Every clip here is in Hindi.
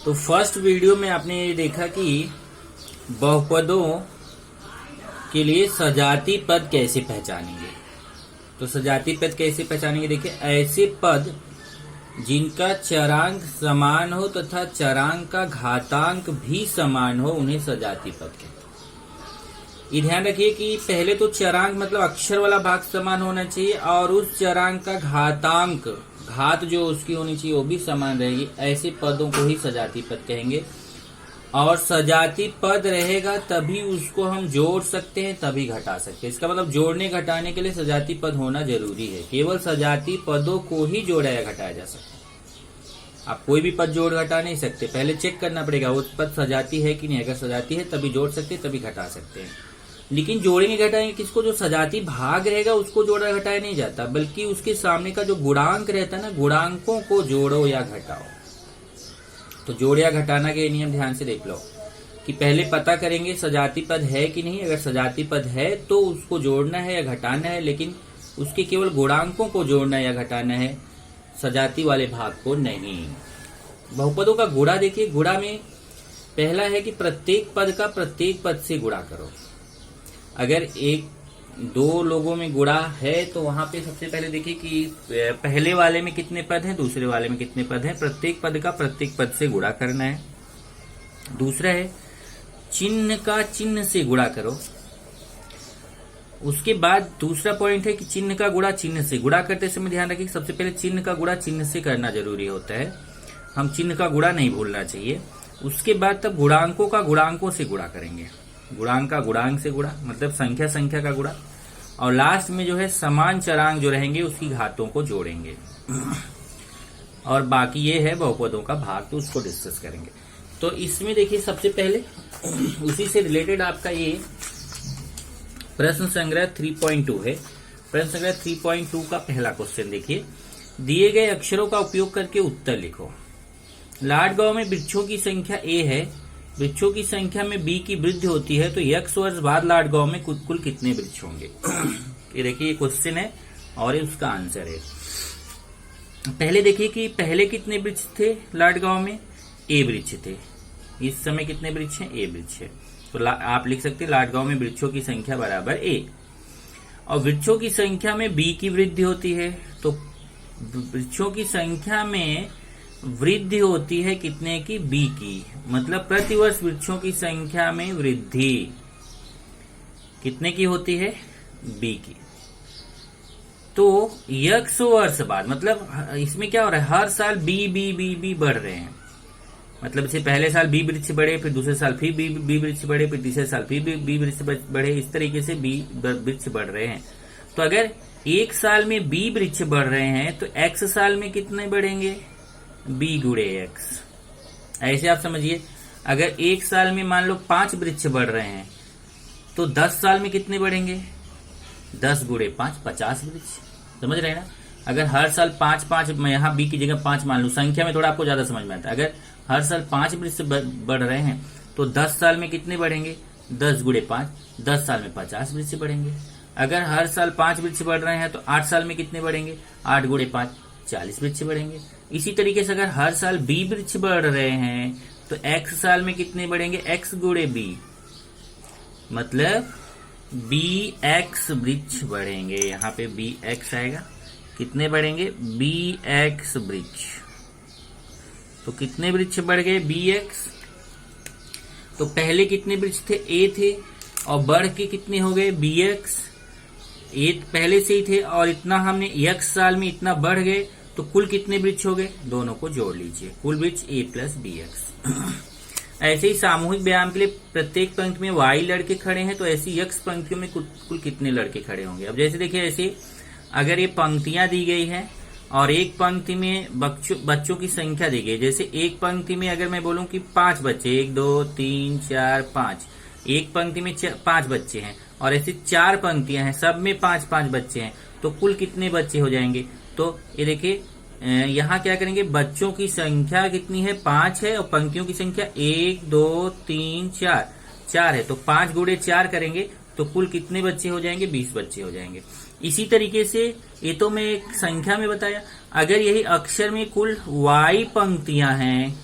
तो फर्स्ट वीडियो में आपने ये देखा कि बहुपदों के लिए सजाती पद कैसे पहचानेंगे। तो सजाती पद कैसे पहचानेंगे, देखिए ऐसे पद जिनका चरांक समान हो तथा चरांक का घातांक भी समान हो उन्हें सजाती पद कहते हैं। ये ध्यान रखिए कि पहले तो चरांक मतलब अक्षर वाला भाग समान होना चाहिए और उस चरांक का घातांक, घात जो उसकी होनी चाहिए वो भी समान रहेगी। ऐसे पदों को ही सजाती पद कहेंगे। और सजाती पद रहेगा तभी उसको हम जोड़ सकते हैं, तभी घटा सकते हैं। इसका मतलब जोड़ने घटाने के लिए सजाती पद होना जरूरी है। केवल सजाती पदों को ही जोड़ा या घटाया जा सकता है। आप कोई भी पद जोड़ घटा नहीं सकते, पहले चेक करना पड़ेगा वो पद सजाती है कि नहीं। अगर सजाती है तभी जोड़ सकते, तभी घटा सकते हैं। लेकिन जोड़ेंगे घटाएंगे किसको? जो सजाती भाग रहेगा उसको जोड़ा घटाया नहीं जाता, बल्कि उसके सामने का जो गुणांक रहता है ना, गुणांकों को जोड़ो या घटाओ। तो जोड़ या घटाना के नियम ध्यान से देख लो कि पहले पता करेंगे सजाती पद है कि नहीं। अगर सजाती पद है तो उसको जोड़ना है या घटाना है, लेकिन उसके केवल गुणांकों को जोड़ना या घटाना है, सजाती वाले भाग को नहीं। बहुपदों का गुणा देखिए, गुणा में पहला है कि प्रत्येक पद का प्रत्येक पद से गुणा करो। अगर एक दो लोगों में गुणा है तो वहां पे सबसे पहले देखिए कि पहले वाले में कितने पद हैं, दूसरे वाले में कितने पद हैं। प्रत्येक पद का प्रत्येक पद से गुणा करना है। दूसरा है चिन्ह का चिन्ह से गुणा करो। उसके बाद दूसरा पॉइंट है कि चिन्ह का गुणा चिन्ह से। गुणा करते समय ध्यान रखिए सबसे पहले चिन्ह का गुणा चिन्ह से करना जरूरी होता है। हम चिन्ह का गुणा नहीं भूलना चाहिए। उसके बाद तब गुणांकों का गुणांकों से गुणा करेंगे। गुणांक का गुणांक से गुणा मतलब संख्या संख्या का गुणा। और लास्ट में जो है समान चरांक जो रहेंगे उसकी घातों को जोड़ेंगे। और बाकी ये है बहुपदों का भाग, तो उसको डिस्कस करेंगे। तो इसमें देखिए सबसे पहले उसी से रिलेटेड आपका ये प्रश्न संग्रह 3.2 है। प्रश्न संग्रह 3.2 का पहला क्वेश्चन देखिए, दिए गए अक्षरों का उपयोग करके उत्तर लिखो। लाडगांव में वृक्षों की संख्या A है, वृक्षों की संख्या में B की वृद्धि होती है, तो x वर्ष बाद लाडगांव में कुल कितने वृक्ष होंगे? ये देखिए ये क्वेश्चन है और ये उसका आंसर है। पहले देखिए कि पहले कितने वृक्ष थे लाडगांव में? A वृक्ष थे। इस समय कितने वृक्ष हैं? A वृक्ष है। तो आप लिख सकते हैं लाडगांव में वृक्षों की संख्या बराबर A। और वृक्षों की संख्या में B की वृद्धि होती है, तो वृक्षों की संख्या में वृद्धि होती है कितने की? B की। मतलब प्रतिवर्ष वृक्षों की संख्या में वृद्धि कितने की होती है? B की। तो x वर्ष बाद मतलब इसमें क्या हो रहा है? हर साल B बढ़ रहे हैं। मतलब इसे पहले साल B वृक्ष बढ़े, फिर दूसरे साल फिर B वृक्ष बढ़े, फिर तीसरे साल फिर B वृक्ष बढ़े। इस तरीके से B वृक्ष बढ़ रहे हैं। तो अगर एक साल में B वृक्ष बढ़ रहे हैं तो x साल में कितने बढ़ेंगे? B गुणे x। ऐसे आप समझिए, अगर एक साल में मान लो 5 वृक्ष बढ़ रहे हैं तो 10 साल में कितने बढ़ेंगे? 10 गुणे 5, 50 वृक्ष। समझ रहे हैं ना? अगर हर साल 5 मैं यहाँ B की जगह 5 मान लू, संख्या में थोड़ा आपको ज्यादा समझ में आता है। अगर हर साल 5 वृक्ष बढ़ रहे हैं तो 10 साल में कितने बढ़ेंगे? 10 गुणे 5, 10 साल में 50 वृक्ष बढ़ेंगे। अगर हर साल 5 वृक्ष बढ़ रहे हैं तो 8 साल में कितने बढ़ेंगे? 8 गुणे 5, 40 वृक्ष बढ़ेंगे। इसी तरीके से अगर हर साल B वृक्ष बढ़ रहे हैं तो x साल में कितने बढ़ेंगे? x गुणे B, मतलब bx वृक्ष बढ़ेंगे। यहाँ पे bx आएगा, कितने बढ़ेंगे? bx वृक्ष। तो कितने वृक्ष बढ़ गए? bx। तो पहले कितने वृक्ष थे? A थे, और बढ़ के कितने हो गए? bx। A पहले से ही थे और इतना हमने x साल में इतना बढ़ गए, तो कुल कितने वृक्ष हो गए? दोनों को जोड़ लीजिए, कुल वृक्ष A प्लस bx। ऐसे ही सामूहिक व्यायाम के लिए प्रत्येक पंक्ति में y लड़के खड़े हैं, तो ऐसी x पंक्तियों में कुल कितने लड़के खड़े होंगे? अब जैसे देखिए, ऐसे अगर ये पंक्तियां दी गई है और एक पंक्ति में बच्चों की संख्या दी गई, जैसे एक पंक्ति में अगर मैं बोलूं कि 5 बच्चे, 1 2 3 4 5, एक पंक्ति में 5 बच्चे हैं और ऐसे 4 पंक्तियां हैं, सब में 5-5 बच्चे हैं, तो कुल कितने बच्चे हो जाएंगे? तो ये देखिए यहाँ क्या करेंगे? बच्चों की संख्या कितनी है? 5 है, और पंक्तियों की संख्या 1 2 3 4 है, तो 5 गुणे 4 करेंगे तो कुल कितने बच्चे हो जाएंगे? 20 बच्चे हो जाएंगे। इसी तरीके से ये तो मैं एक संख्या में बताया, अगर यही अक्षर में कुल y पंक्तियां हैं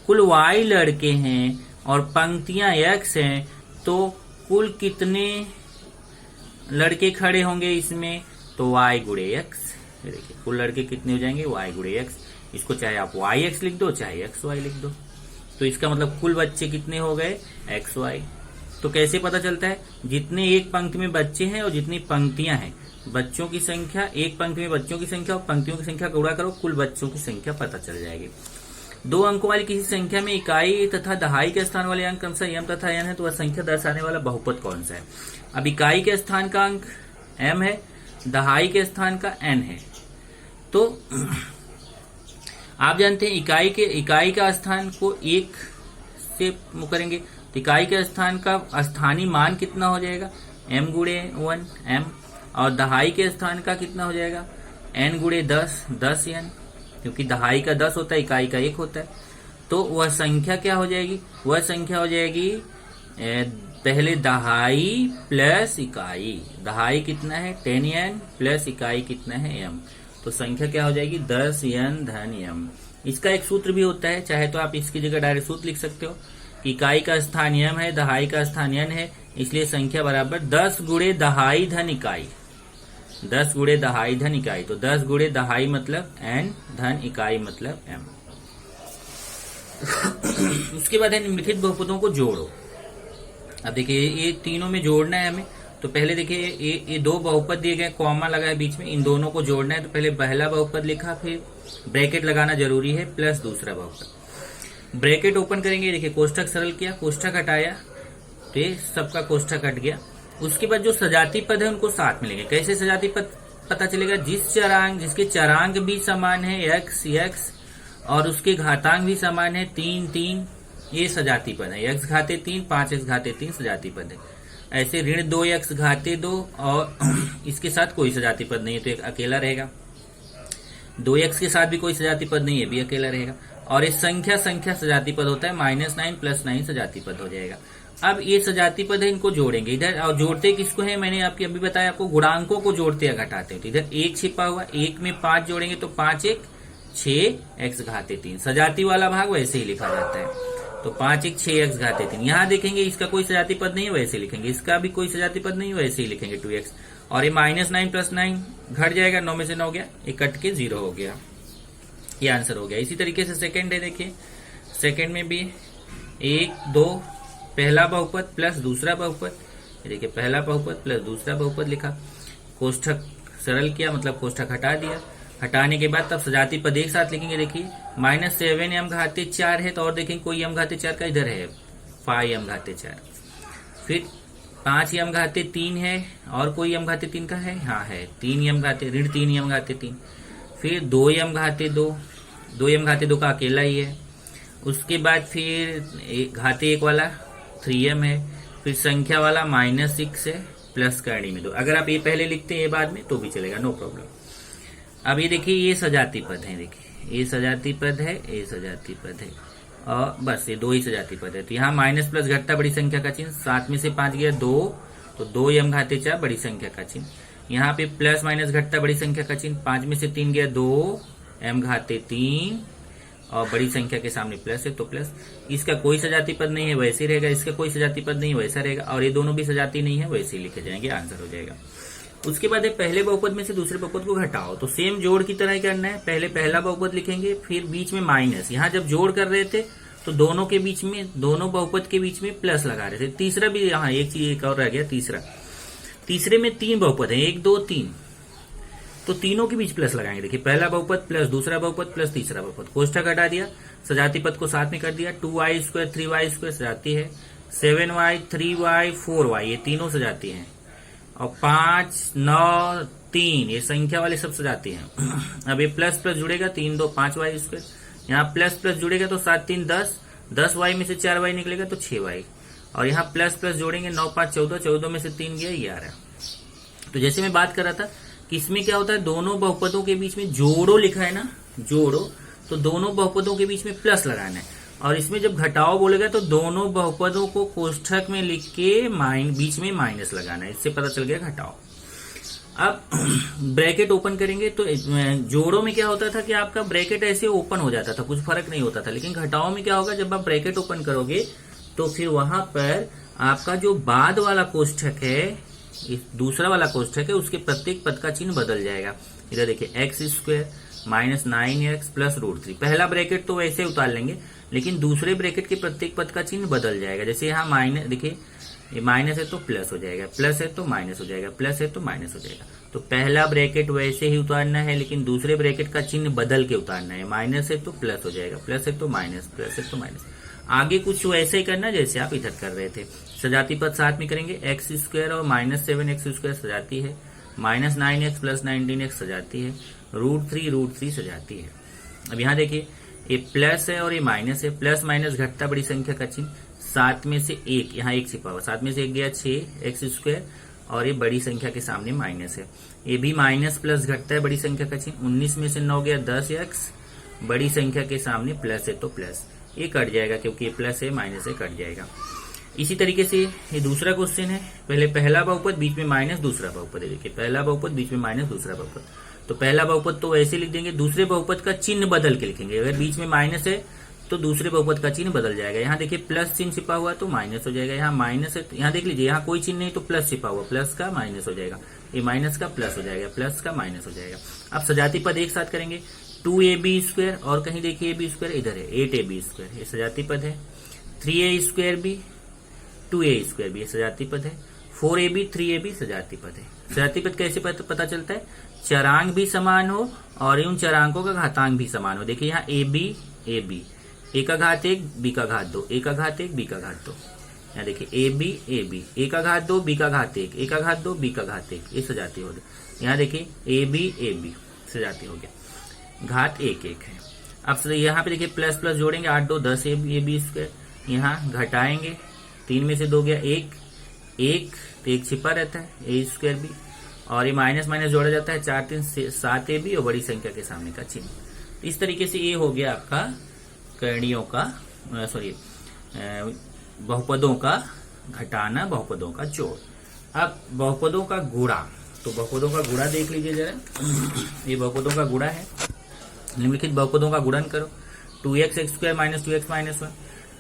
कुल y लड़के हैं और पंक्तियां x हैं, तो कुल कितने लड़के खड़े होंगे इसमें? तो y गुणे x। देखिए कुल लड़के कितने हो जाएंगे? y गुणे x। इसको चाहे आप yx लिख दो चाहे xy लिख दो, तो इसका मतलब कुल बच्चे कितने हो गए? xy। तो कैसे पता चलता है? जितने एक पंक्ति में बच्चे हैं और जितनी पंक्तियां हैं, बच्चों की संख्या, एक पंक्ति में बच्चों की संख्या और पंक्तियों की संख्या गुणा करो, कुल बच्चों की संख्या पता चल जाएगी। 2 अंकों वाली किसी संख्या में इकाई तथा दहाई के स्थान वाले अंक क्रमशः m तथा n है, तो वह संख्या दर्शाने वाला बहुपद कौन सा है? अब इकाई के स्थान का अंक m है, दहाई के स्थान का n है, तो आप जानते हैं इकाई का स्थान को 1 से करेंगे, तो इकाई के स्थान का स्थानीय मान कितना हो जाएगा? m गुणे 1 m, और दहाई के स्थान का कितना हो जाएगा? n गुणे 10 n, क्योंकि दहाई का 10 होता है, इकाई का 1 होता है। तो वह संख्या क्या हो जाएगी? वह संख्या हो जाएगी पहले दहाई प्लस इकाई। दहाई कितना है? 10n प्लस इकाई कितना है? m। तो संख्या क्या हो जाएगी? 10n धन m। इसका एक सूत्र भी होता है, चाहे तो आप इसकी जगह डायरेक्ट सूत्र लिख सकते हो कि इकाई का स्थान m है, दहाई का स्थान n है, इसलिए संख्या बराबर 10 गुणे दहाई धन इकाई। 10 गुणे दहाई धन इकाई, तो 10 गुणे दहाई मतलब n धन इकाई मतलब m। उसके बाद है निम्नलिखित बहुपदों को जोड़ो। अब देखिए ये तीनों में जोड़ना है हमें, तो पहले देखिए ये 2 बहुपद दिए गए, कॉमा लगा है बीच में, इन दोनों को जोड़ना है। तो पहले पहला बहुपद लिखा, फिर ब्रैकेट लगाना जरूरी है, प्लस दूसरा बहुपद। ब्रैकेट ओपन करेंगे, देखिए कोष्ठक सरल किया, कोष्ठक हटाया, तो ये सबका कोष्ठक हट गया। उसके बाद जो सजाती पद है उनको साथ में लेंगे। कैसे सजाती पद पता चलेगा? जिसके चरांक भी समान है x और उसके घातांक भी समान है 3, ये सजाती पद है। x घाते 3, 5x घाते 3 सजाती पद है। ऐसे ऋण 2x घाते 2 और इसके साथ कोई सजाती पद नहीं है, तो एक अकेला रहेगा। 2x के साथ भी कोई सजाती पद नहीं है, भी अकेला रहेगा। और इस संख्या सजाती पद होता है, -9 + 9 सजाती पद हो जाएगा। अब ये सजाती पद है, इनको जोड़ेंगे इधर। और जोड़ते किसको है? मैंने आपके अभी बताया आपको, गुणांकों को जोड़ते या घटाते हैं। तो इधर 1 छिपा हुआ, 1 में 5 जोड़ेंगे तो 5 1 6 x घाते 3। सजाती वाला भाग वैसे ही लिखा जाता है, तो 5 1 6 x घाते 3। यहाँ देखेंगे इसका कोई सजाती पद नहीं है, वैसे लिखेंगे। इसका भी कोई सजाती पद नहीं है, वैसे ही लिखेंगे 2x। और ये -9 + 9 घट जाएगा, 9 में से 9 गया, ये कट के 0 हो गया। ये आंसर हो गया। इसी तरीके से सेकंड है, देखिए सेकंड में भी 1 2 पहला बहुपद प्लस दूसरा बहुपद, देखिए पहला बहुपद प्लस दूसरा बहुपद लिखा, कोष्ठक सरल किया, मतलब कोष्ठक हटा दिया। हटाने के बाद तब सजाती पद एक साथ लिखेंगे। देखिए -7m घाते 4 है, तो और देखेंगे कोई m घाते 4 का इधर है, 5m घाते 4। फिर 5m घाते 3 है, और कोई m घाते 3 का है, हाँ है, 3m घाते ऋण 3m घाते 3। फिर 2m घाते 2, 2m घाते 2 का अकेला ही है। उसके बाद फिर घाते 1 वाला 3m है, फिर संख्या वाला -6 है, प्लस करनी में 2। अगर आप ये पहले लिखते हैं ये बाद में तो भी चलेगा, नो प्रॉब्लम। अब ये देखिए ये सजाती पद है, देखिए ये सजाती पद है, ये सजाती पद है, और बस ये 2 ही सजाती पद है। तो यहाँ माइनस प्लस घटता बड़ी संख्या का चिन्ह, 7 में से 5 गया 2, तो 2m घाते 4 बड़ी संख्या का चिन्ह। यहाँ पे प्लस माइनस घटता बड़ी संख्या का चिन्ह, 5 में से 3 गया 2m घाते 3, और बड़ी संख्या के सामने प्लस है तो प्लस। इसका कोई सजाती पद नहीं है, वैसे ही रहेगा। इसका कोई सजाती पद नहीं है, वैसा रहेगा। और ये दोनों भी सजाती नहीं है, वैसे ही लिखे जाएंगे, आंसर हो जाएगा। उसके बाद पहले बहुपद में से दूसरे बहुपद को घटाओ, तो सेम जोड़ की तरह ही करना है। पहले पहला बहुपद लिखेंगे, फिर बीच में माइनस। यहाँ जब जोड़ कर रहे थे तो दोनों के बीच में, दोनों बहुपद के बीच में प्लस लगा रहे थे। तीसरा भी यहाँ एक चीज एक और रह गया, तीसरे में 3 बहुपद है, 1 2 3, तो तीनों के बीच प्लस लगाएंगे। देखिए पहला बहुपद प्लस दूसरा बहुपद प्लस तीसरा बहुपद, कोष्ठक हटा दिया, सजाती पद को साथ में कर दिया। 2y² 3y² सजाती है, 7y 3y 4y ये तीनों सजाती हैं, और 5 9 3 ये संख्या वाले सब सजाती हैं। अब ये प्लस प्लस जुड़ेगा, 3 2 5y², यहाँ प्लस प्लस जुड़ेगा तो 7 3 10, 10y में से 4y निकलेगा तो 6y, और यहाँ प्लस प्लस जोड़ेंगे 9 5 14, 14 में से 3 गया 11। तो जैसे मैं बात कर रहा था कि इसमें क्या होता है, दोनों बहुपदों के बीच में जोड़ो लिखा है ना, जोड़ो, तो दोनों बहुपदों के बीच में प्लस लगाना है। और इसमें जब घटाओ बोलेगा तो दोनों बहुपदों को कोष्ठक में लिख के बीच में माइनस लगाना है, इससे पता चल गया घटाओ। अब ब्रैकेट ओपन करेंगे तो जोड़ों में क्या होता था कि आपका ब्रैकेट ऐसे ओपन हो जाता था, कुछ फर्क नहीं होता था। लेकिन घटाओं में क्या होगा, जब आप ब्रैकेट ओपन करोगे तो फिर वहां पर आपका जो बाद वाला कोष्ठक है, दूसरा वाला कोष्ठक है, उसके प्रत्येक पद का चिन्ह बदल जाएगा। इधर देखिए x square minus 9x plus √3। पहला ब्रैकेट तो वैसे उतार लेंगे, लेकिन दूसरे ब्रैकेट के प्रत्येक पद का चिन्ह बदल जाएगा। जैसे यहाँ माइनस, देखिए ये माइनस है तो प्लस हो जाएगा, प्लस है तो माइनस हो जाएगा, प्लस है तो माइनस हो जाएगा। तो पहला ब्रैकेट वैसे ही उतारना है, लेकिन दूसरे ब्रैकेट का चिन्ह बदल के उतारना है। माइनस है तो प्लस हो जाएगा, प्लस है तो माइनस, प्लस है तो माइनस। आगे कुछ वैसे ही करना जैसे आप इधर कर रहे थे। सजाती पद साथ में करेंगे, एक्स स्क्वायर और माइनस 7x स्क्वायर सजाती है, माइनस 9x प्लस 19x सजाती है, √3 सजाती है। अब यहाँ देखिए ये प्लस है और ये माइनस है, प्लस माइनस घटता बड़ी संख्या का चिन्ह, 7 में से 1, यहाँ 1 छिपा हुआ, 7 में से 1 गया 6x स्क्वायर, और ये बड़ी संख्या के सामने माइनस है। ये भी माइनस प्लस घटता है बड़ी संख्या का चिन्ह, 19 में से 9 गया 10x, बड़ी संख्या के सामने प्लस है तो प्लस, ये कट जाएगा क्योंकि ये प्लस है, माइनस है, कट जाएगा। इसी तरीके से ये दूसरा क्वेश्चन है, पहले पहला बहुपद बीच में माइनस दूसरा बहुपद है। देखिए पहला बहुपद बीच में माइनस दूसरा बहुपद, तो पहला बहुपद तो ऐसे लिख देंगे, दूसरे बहुपद का चिन्ह बदल के लिखेंगे। अगर बीच में माइनस है तो दूसरे बहुपद का चिन्ह बदल जाएगा। यहाँ देखिए प्लस चिन्ह छिपा हुआ तो माइनस हो जाएगा, यहाँ माइनस है, यहाँ देख लीजिए यहाँ कोई चिन्ह नहीं तो प्लस छिपा हुआ, प्लस का माइनस हो जाएगा, ये माइनस का प्लस हो जाएगा, प्लस का माइनस हो जाएगा। अब सजाती पद एक साथ करेंगे, 2ab स्क्वायर, और कहीं देखिए ab स्क्वायर इधर है 8ab स्क्वायर, ये सजाती पद है। 3a स्क्वायर भी 2a स्क्वायर भी, ये सजाती पद है। 4ab 3ab सजाती पद है। सजाती पद कैसे पता चलता है, चरांक भी समान हो और उन चरांकों का घातांक भी समान हो। देखिए यहाँ ab a का घात 1 b का घात 2, a का घात 1 b का घात 2। यहाँ देखिए ab a का घात 2 b का घात 1, a का घात 2 b का घात 1, ये सजाती हो गई। यहाँ देखिए ab सजाती हो गया, घात 1 1 है। अब यहाँ पे देखिए प्लस प्लस जोड़ेंगे, 8 2 10 ab स्क्वायर, यहाँ घटाएंगे, 3 में से 2 गया 1 1, तो 1 छिपा रहता है a स्क्वायर भी, और ये माइनस माइनस जोड़ा जाता है, 4 3 7 ab और बड़ी संख्या के सामने का चिन्ह। इस तरीके से ये हो गया आपका करणियों का बहुपदों का घटाना, बहुपदों का जोड़। अब बहुपदों का गुणा, तो बहुपदों का गुणा देख लीजिए जरा, ये बहुपदों का गुणा है। निम्नलिखित बहुपदों का गुणन करो, 2x square minus 2x minus 1।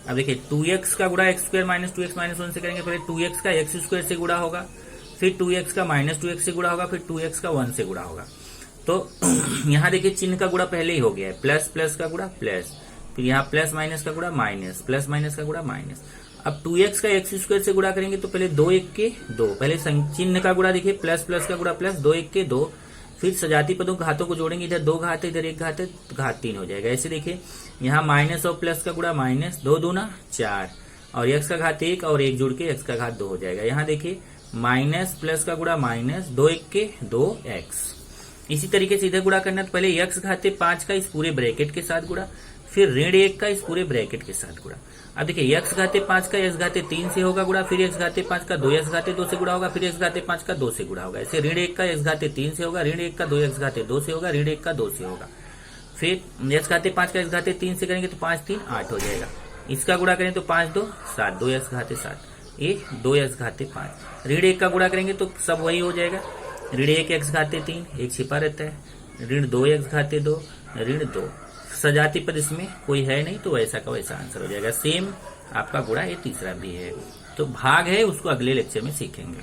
अब देखिए 2x का गुणा x square minus 2x minus 1 से करेंगे। पहले 2x का x स्क्वायर से गुणा होगा, फिर 2x का माइनस 2x से गुणा होगा, फिर 2x का 1 से गुणा होगा। तो यहाँ देखिए चिन्ह का गुणा पहले ही हो गया है, प्लस प्लस का गुणा प्लस, फिर यहाँ प्लस माइनस का गुणा माइनस, प्लस माइनस का गुणा माइनस। अब 2x का x स्क्वायर से गुणा करेंगे तो पहले 2 1 के 2, पहले चिन्ह का गुणा देखिए, प्लस प्लस का गुणा प्लस, 2 1 के 2, फिर सजाती पदों घातों को जोड़ेंगे, इधर 2 घात है, इधर 1 घात है, घात 3 हो जाएगा। ऐसे देखिए यहाँ माइनस और प्लस का गुणा माइनस, 2 दूना 4, और x का घात 1 और 1 जुड़ के x का घात 2 हो जाएगा। यहाँ देखिए माइनस प्लस का गुणा माइनस, 2 1 के 2x। इसी तरीके से इधर गुणा करना, तो पहले x घाते 5 का इस पूरे ब्रैकेट के साथ गुणा, फिर ऋण 1 का इस पूरे ब्रैकेट के साथ गुणा। अब देखिए x घाते 5 का x घाते 3 से होगा गुणा, फिर x घाते 5 का 2x घाते 2 से गुणा होगा, फिर x घाते 5 का 2 से गुणा होगा। ऐसे ऋण 1 का x घाते 3 से होगा, ऋण 1 का 2x घाते 2 से होगा, ऋण 1 का 2 से होगा। फिर x घाते 5 का x घाते 3 से करेंगे तो 5 3 8 हो जाएगा। इसका गुणा करें तो 5 2 7, 2x घाते 7, ये 2x घाते 5। ऋण 1 का गुणा करेंगे तो सब वही हो जाएगा, ऋण 1 x घाते 3, 1 छिपा रहता है, ऋण 2x घाते 2, ऋण 2। सजाती पद इसमें कोई है नहीं तो वैसा का वैसा आंसर हो जाएगा। सेम आपका गुणा ये तीसरा भी है। तो भाग है उसको अगले लेक्चर में सीखेंगे।